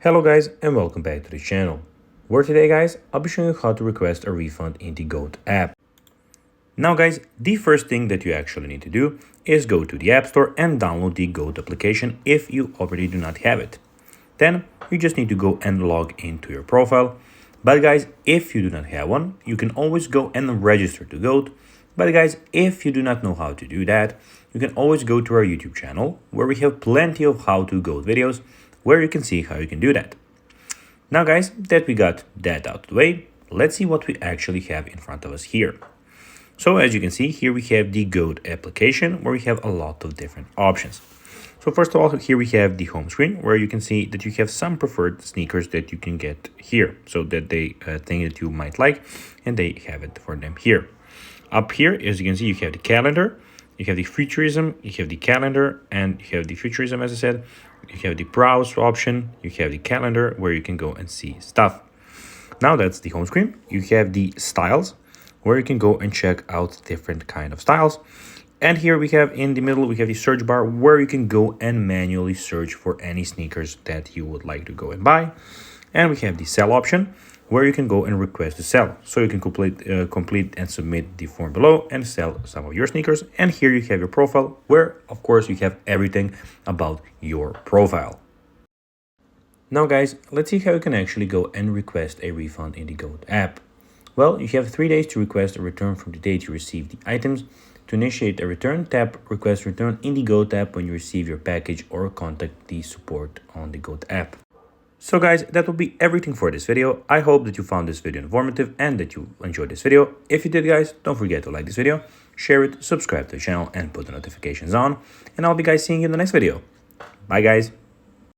Hello guys and welcome back to the channel, where today guys I'll be showing you how to request a refund in the Goat app. Now guys, the first thing that you actually need to do is go to the App Store and download the Goat application if you already do not have it. Then you just need to go and log into your profile. But guys, if you do not have one, you can always go and register to Goat. But guys, if you do not know how to do that, you can always go to our YouTube channel where we have plenty of how to Goat videos where you can see how you can do that. Now guys, that we got that out of the way, let's see what we actually have in front of us here. So as you can see here, we have the Goat application where we have a lot of different options. So first of all, here we have the home screen where you can see that you have some preferred sneakers that you can get here. So that they think that you might like, and they have it for them here. Up here, as you can see, you have the calendar, you have the futurism, you have the calendar, and you have the futurism, as I said. You have the browse option, you have the calendar where you can go and see stuff. Now that's the home screen. You have the styles where you can go and check out different kind of styles. And here we have in the middle, we have the search bar where you can go and manually search for any sneakers that you would like to go and buy. And we have the sell option where you can go and request to sell. So you can complete and submit the form below and sell some of your sneakers. And here you have your profile where, of course, you have everything about your profile. Now guys, let's see how you can actually go and request a refund in the Goat app. Well, you have 3 days to request a return from the date you receive the items. To initiate a return, tap Request Return in the Goat app when you receive your package or contact the support on the Goat app. So guys, that will be everything for this video. I hope that you found this video informative and that you enjoyed this video. If you did guys, don't forget to like this video, share it, subscribe to the channel and put the notifications on. And I'll be guys seeing you in the next video. Bye guys.